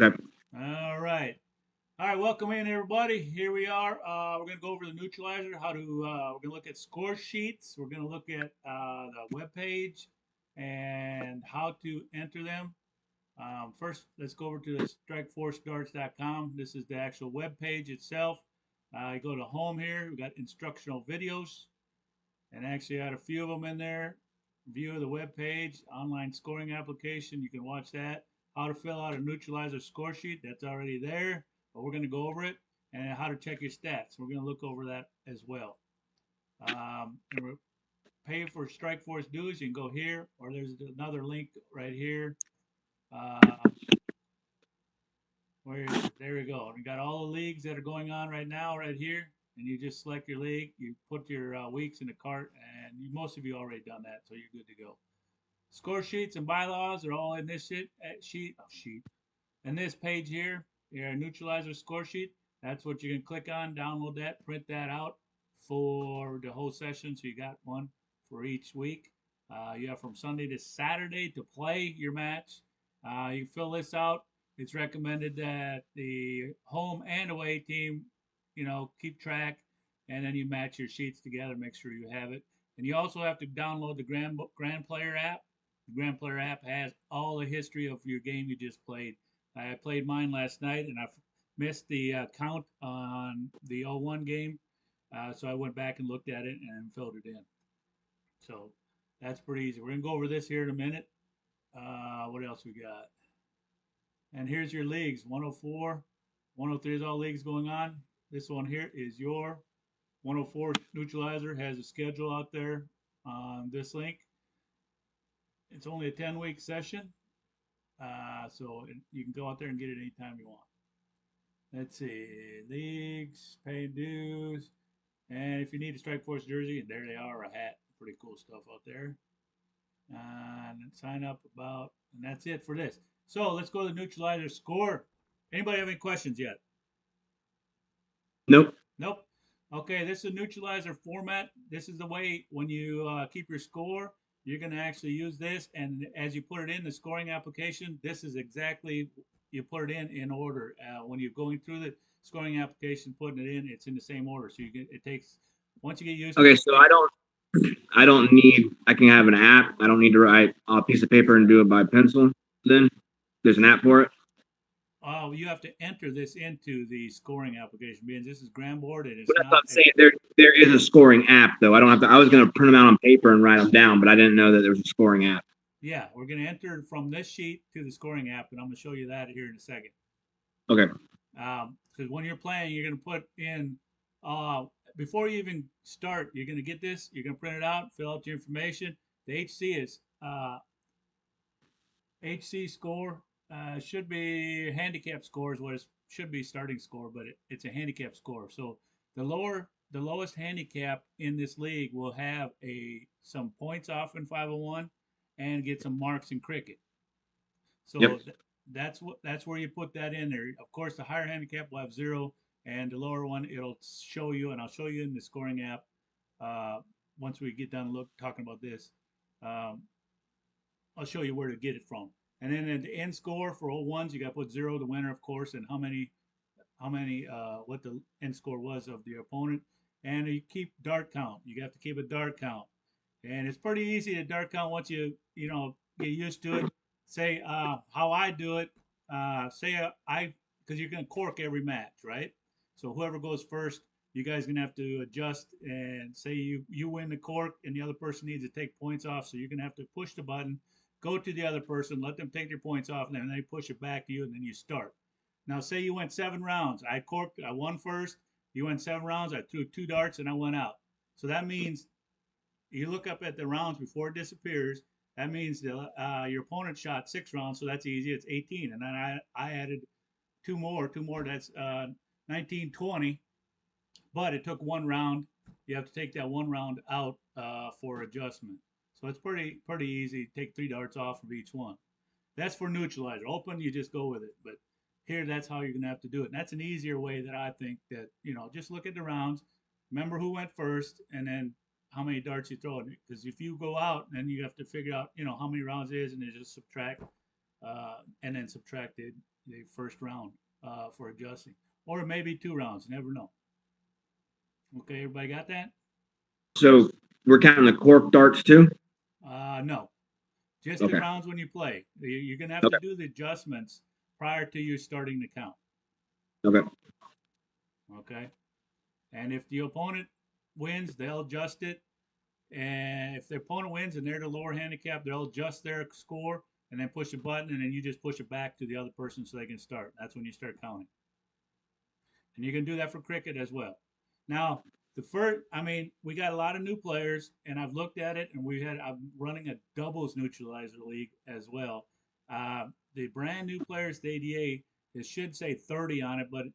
Okay. All right. All right, welcome in everybody. Here we are. We're going to go over the neutralizer. We're going to look at score sheets. We're going to look at the web page and how to enter them. First, let's go over to the strikeforcedarts.com. This is the actual web page itself. You go to home here. We got instructional videos, and actually I had a few of them in there. View of the web page, online scoring application. You can watch that. How to fill out a neutralizer score sheet. That's already there, but we're going to go over it. And how to check your stats. We're going to look over that as well. And we're pay for Strike Force dues. You can go here, or there's another link right here. Uh, where there we go. We got all the leagues that are going on right now right here, and you just select your league. You put your weeks in the cart, and most of you already done that, so you're good to go. Score sheets and bylaws are all in this sheet. And this page here, your neutralizer score sheet. That's what you can click on, download that, print that out for the whole session. So you got one for each week. You have from Sunday to Saturday to play your match. You fill this out. It's recommended that the home and away team, keep track, and then you match your sheets together. Make sure you have it. And you also have to download the Grand Player app. The Grand Player app has all the history of your game you just played. I played mine last night and I missed the count on the 0-1 game. So I went back and looked at it and filled it in. So that's pretty easy. We're going to go over this here in a minute. What else we got? And here's your leagues 104, 103 is all leagues going on. This one here is your 104 neutralizer, has a schedule out there on this link. It's only a 10-week session. You can go out there and get it anytime you want. Let's see, leagues, pay dues, and if you need a Strike Force jersey, and there they are, a hat, pretty cool stuff out there. And sign up about, and that's it for this. So let's go to the neutralizer score. Anybody have any questions yet? Nope. Nope. Okay, this is a neutralizer format. This is the way when you keep your score, you're going to actually use this. And as you put it in the scoring application, this is exactly you put it in order. When you're going through the scoring application, putting it in, it's in the same order. So it takes once you get used to Okay, it. so I don't need. I can have an app. I don't need to write on a piece of paper and do it by pencil. Then there's an app for it. Oh, you have to enter this into the scoring application because this is Grandboard and But it's that's what not. I'm saying. There is a scoring app though. I don't have to. I was gonna print them out on paper and write them down, but I didn't know that there was a scoring app. Yeah, we're going to enter from this sheet to the scoring app, and I'm going to show you that here in a second. Okay. Because when you're playing, you're going to put in uh, before you even start. You're going to get this. You're going to print it out, fill out your information. The HC is HC score. Should be handicap score is what it should be starting score, but it's a handicap score. So the lowest handicap in this league will have some points off in 501 and get some marks in cricket. Yep. So that's where you put that in there. Of course, the higher handicap will have zero, and the lower one it'll show you, and I'll show you in the scoring app uh, once we get done talking about this. Um, I'll show you where to get it from. And then at the end score for 0-1s, you got to put zero, the winner, of course, and what the end score was of the opponent. And you keep dart count. You have to keep a dart count. And it's pretty easy to dart count once get used to it. Say how I do it. Because you're going to cork every match, right? So whoever goes first, you guys are going to have to adjust and say you win the cork and the other person needs to take points off. So you're going to have to push the button, go to the other person, let them take their points off, and then they push it back to you, and then you start. Now, say you went 7 rounds. I won first. You went 7 rounds. I threw 2 darts and I went out. So that means you look up at the rounds before it disappears. That means your opponent shot 6 rounds, so that's easy. It's 18, and then I added two more. That's 19, 20. But it took 1 round. You have to take that 1 round out for adjustment. So it's pretty easy. Take 3 darts off of each one. That's for neutralizer. Open, you just go with it. But here, that's how you're going to have to do it. And that's an easier way that I think that, just look at the rounds, remember who went first, and then how many darts you throw. Because if you go out, then you have to figure out, how many rounds it is, and then just subtract and then subtract the first round for adjusting, or maybe 2 rounds. You never know. Okay, everybody got that? So we're counting the cork darts too. No, just the Okay. rounds when you play. You're gonna have to Okay. do the adjustments prior to you starting the count. Okay. Okay, and if the opponent wins, they'll adjust it. And if the opponent wins and they're the lower handicap, they'll adjust their score and then push a button, and then you just push it back to the other person so they can start. That's when you start counting. And you can do that for cricket as well. Now, we got a lot of new players, and I've looked at it, and I'm running a doubles neutralizer league as well. The brand new players, the ADA, it should say 30 on it, but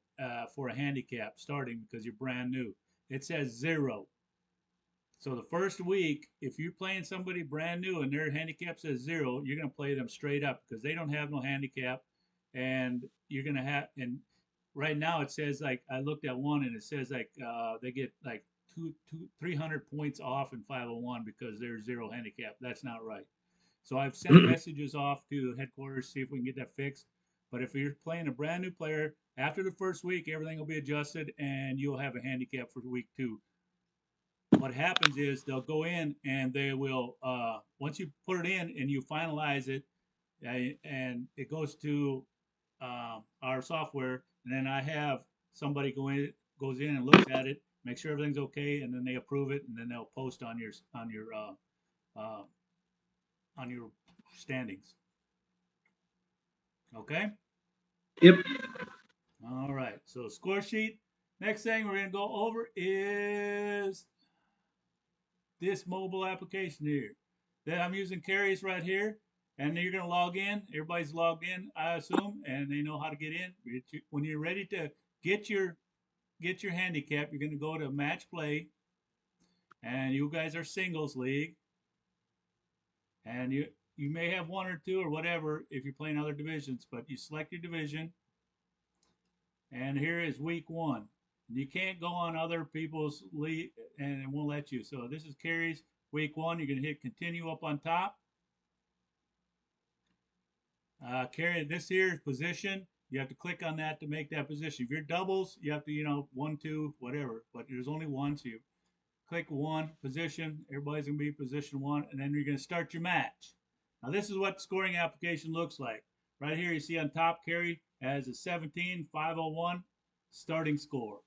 for a handicap starting because you're brand new, it says 0. So the first week, if you're playing somebody brand new and their handicap says 0, you're going to play them straight up because they don't have no handicap, and you're going to have. And right now it says like I looked at one and it says like they get like 300 points off in 501 because they're 0 handicap. That's not right. So I've sent messages off to headquarters to see if we can get that fixed. But if you're playing a brand new player, after the first week, everything will be adjusted and you'll have a handicap for week 2. What happens is they'll go in and they will once you put it in and you finalize it, and it goes to our software, and then I have somebody goes in and looks at it, make sure everything's okay, and then they approve it, and then they'll post uh, on your standings. Okay. Yep. All right. So score sheet. Next thing we're gonna go over is this mobile application here that I'm using carries right here. And you're going to log in. Everybody's logged in, I assume, and they know how to get in. When you're ready to get your handicap, you're going to go to match play, and you guys are singles league, and you may have one or two or whatever if you're playing other divisions, but you select your division, and here is week 1. You can't go on other people's league, and it won't let you. So this is carries week 1. You're going to hit continue up on top. Carry this here is position. You have to click on that to make that position. If you're doubles, you have to, 1, 2, whatever. But there's only one, so you click 1 position. Everybody's gonna be position 1, and then you're gonna start your match. Now this is what the scoring application looks like. Right here, you see on top, carry has a 17,501 starting score,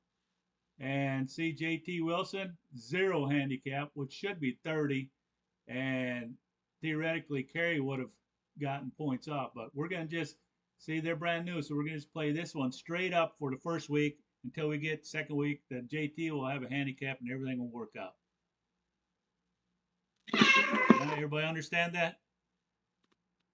and see JT Wilson 0 handicap, which should be 30, and theoretically Carey would have gotten points off. But we're going to just see they're brand new, so we're going to just play this one straight up for the first week until we get second week. That JT will have a handicap and everything will work out. Everybody understand that?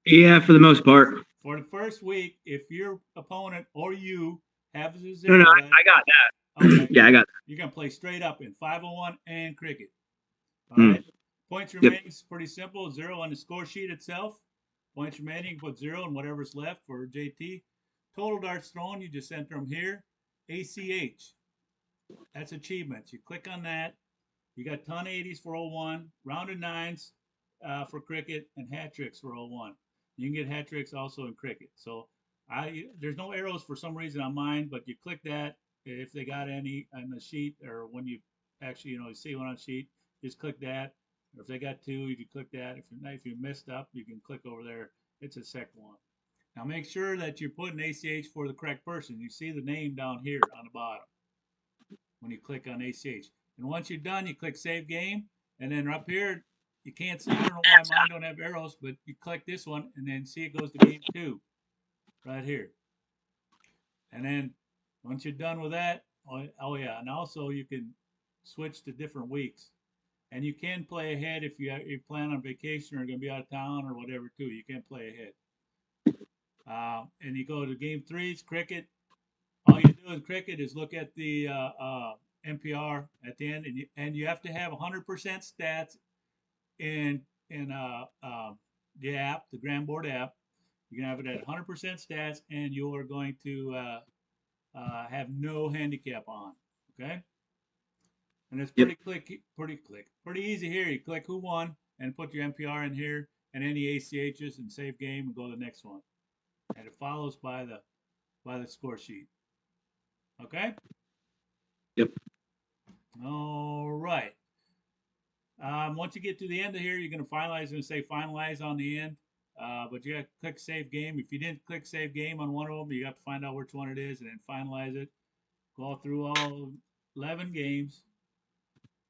Yeah, for the most part. For the first week, if your opponent or you have a 0, No, I got that. okay, Yeah, I got you're going to play straight up in 501 and cricket. All that. right. Points remaining is pretty simple. 0 on the score sheet itself. Points remaining, put 0 and whatever's left for JT. Total darts thrown, you just enter them here. ACH. That's achievements. You click on that. You got ton 80s for 01, rounded 9s for cricket, and hat tricks for 01. You can get hat tricks also in cricket. So there's no arrows for some reason on mine, but you click that if they got any on the sheet, or when you actually you see one on the sheet, just click that. Or if they got 2, you can click that. If you messed up, you can click over there. It's a second one. Now make sure that you're putting ACH for the correct person. You see the name down here on the bottom when you click on ACH. And once you're done, you click Save Game. And then up here, you can't see, I don't know why mine don't have arrows, but you click this one, and then see it goes to Game 2 right here. And then once you're done with that, oh yeah, and also you can switch to different weeks. And you can play ahead if you plan on vacation or going to be out of town or whatever, too. You can play ahead. And you go to Game 3, it's cricket. All you do in cricket is look at the NPR at the end, and you have to have 100% stats in the app, the Grandboard app. You can have it at 100% stats, and you are going to have no handicap on. Okay, and it's pretty easy here. You click who won and put your NPR in here, and any ACHs, and save game and go to the next one. and it follows by the score sheet. Okay. Yep. All right. Once you get to the end of here, you're going to finalize. Going to say finalize on the end, but you got to click save game. If you didn't click save game on one of them, you have to find out which one it is and then finalize it. Go through all 11 games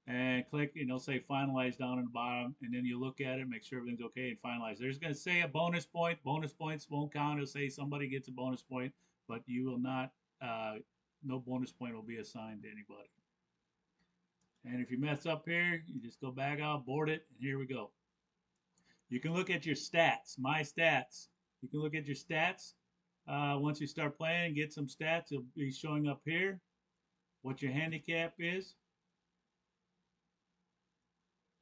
and click, and it'll say finalize down in the bottom, and then you look at it, make sure everything's okay, and finalize. There's going to say a bonus point. Bonus points won't count. It'll say somebody gets a bonus point, but you will not. No bonus point will be assigned to anybody. And if you mess up here, you just go back out, board it, and here we go. You can look at your stats, my stats. You can look at your stats. Once you start playing, get some stats. It'll be showing up here what your handicap is.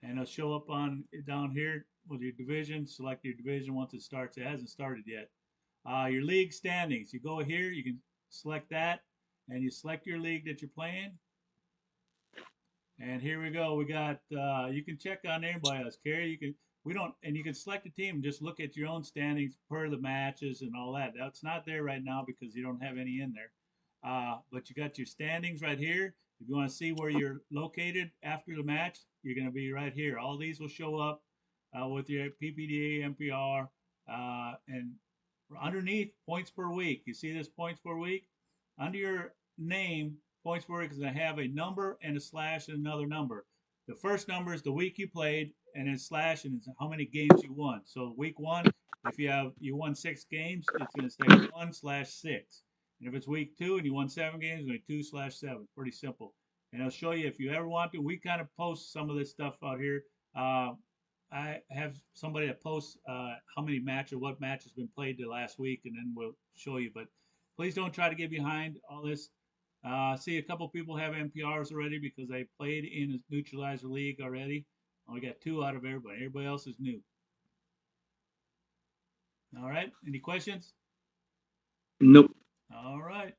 And it'll show up on down here with your division. Select your division once it starts. It hasn't started yet. Your league standings. You go here, you can select that, and you select your league that you're playing. And here we go. We got you can check on anybody else. Kerry, you can you can select a team and just look at your own standings per the matches and all that. That's not there right now because you don't have any in there. But you got your standings right here. If you want to see where you're located after the match, you're going to be right here. All these will show up with your PPDA, MPR, and underneath points per week. You see this points per week? Under your name, points per week is going to have a number and a slash and another number. The first number is the week you played, and then slash and it's how many games you won. So week one, if you won 6 games, it's going to say 1/6. And if it's week 2 and you won 7 games, it's going to be 2/7. Pretty simple. And I'll show you if you ever want to. We kind of post some of this stuff out here. I have somebody that posts how many match or what match has been played the last week, and then we'll show you. But please don't try to get behind all this. See, a couple people have MPRs already because they played in a neutralizer league already. Only got 2 out of everybody. Everybody else is new. All right. Any questions? Nope. All right.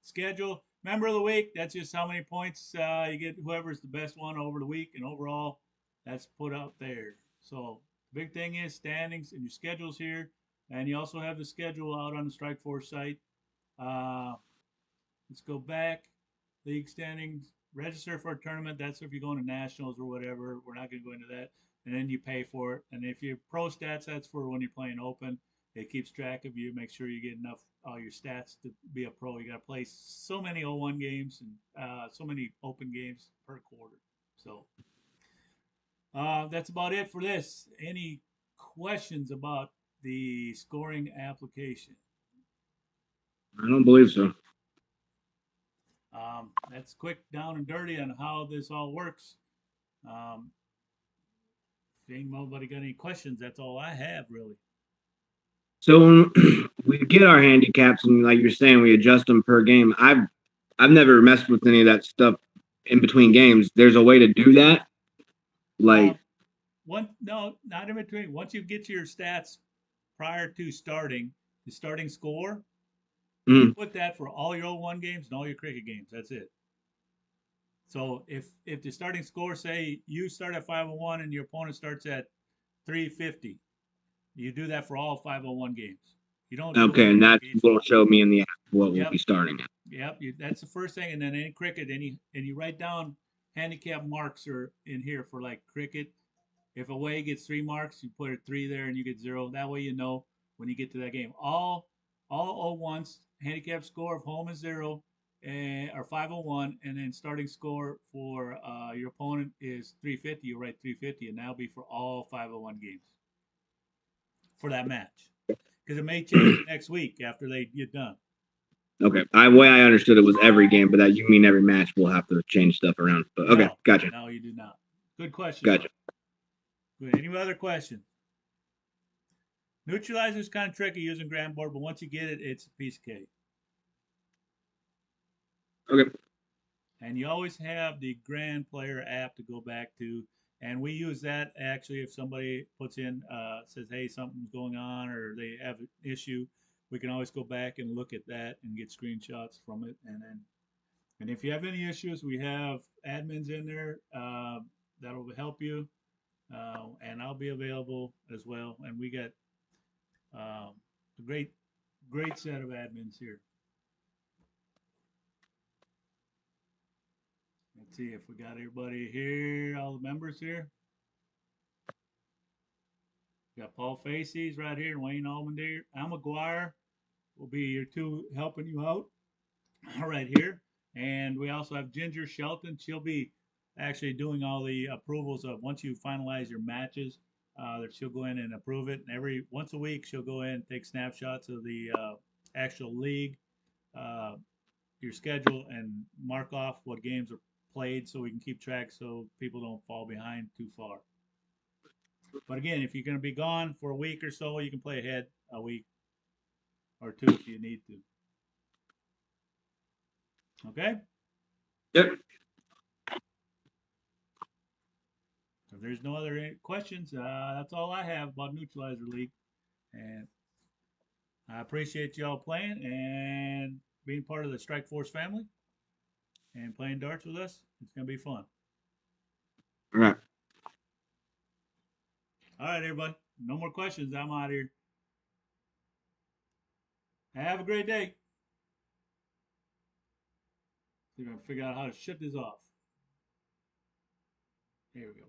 Schedule. Member of the week. That's just how many points you get. Whoever's the best one over the week, and overall, that's put out there. So the big thing is standings and your schedules here, and you also have the schedule out on the Strike Force site. Let's go back. League standings. Register for a tournament. That's if you're going to nationals or whatever. We're not going to go into that. And then you pay for it. And if you're pro stats, that's for when you're playing open. It keeps track of you. Make sure you get enough all your stats to be a pro. You got to play so many 01 games and so many open games per quarter. So that's about it for this. Any questions about the scoring application? I don't believe so. That's quick, down and dirty on how this all works. If ain't nobody got any questions, that's all I have really. So we get our handicaps, and like you're saying, we adjust them per game. I've never messed with any of that stuff in between games. There's a way to do that. Like No, not in between. Once you get your stats prior to starting, the starting score, you put that for all your 01 games and all your cricket games. That's it. So if the starting score, say you start at 501 and your opponent starts at 350, you do that for all 501 games. You don't. Okay, and that will show me in the app what we'll be starting at. Yep, that's the first thing, and then any cricket, and you write down handicap marks are in here for like cricket. If away gets 3 marks, you put a 3 there, and you get 0. That way you know when you get to that game. All 01s handicap score of home is 0, or 501, and then starting score for your opponent is 350. You write 350, and that'll be for all 501 games for that match, because it may change next week after they get done. Okay. Way I understood it was every game, but that you mean every match we'll have to change stuff around. But okay, gotcha. No, you do not. Good question. Gotcha. Good. Any other questions? Neutralizer is kind of tricky using grand board, but once you get it, it's a piece of cake. Okay. And you always have the grand player app to go back to. And we use that actually if somebody puts in, says, hey, something's going on or they have an issue, we can always go back and look at that and get screenshots from it. And if you have any issues, we have admins in there that'll help you. And I'll be available as well. And we got a great set of admins here. Let's see if we got everybody here, all the members here. We got Paul Facey's right here, and Wayne Almendier. Al McGuire will be your two helping you out right here. And we also have Ginger Shelton. She'll be actually doing all the approvals of once you finalize your matches. That she'll go in and approve it. And every once a week, she'll go in and take snapshots of the actual league, uh, your schedule, and mark off what games are played so we can keep track so people don't fall behind too far. But again, if you're going to be gone for a week or so, you can play ahead a week or two if you need to. Okay? Yep. So if there's no other questions, that's all I have about Neutralizer League. And I appreciate y'all playing and being part of the Strike Force family and playing darts with us. It's going to be fun. All right. All right, everybody. No more questions. I'm out of here. Have a great day. See if I can figure out how to shut this off. There we go.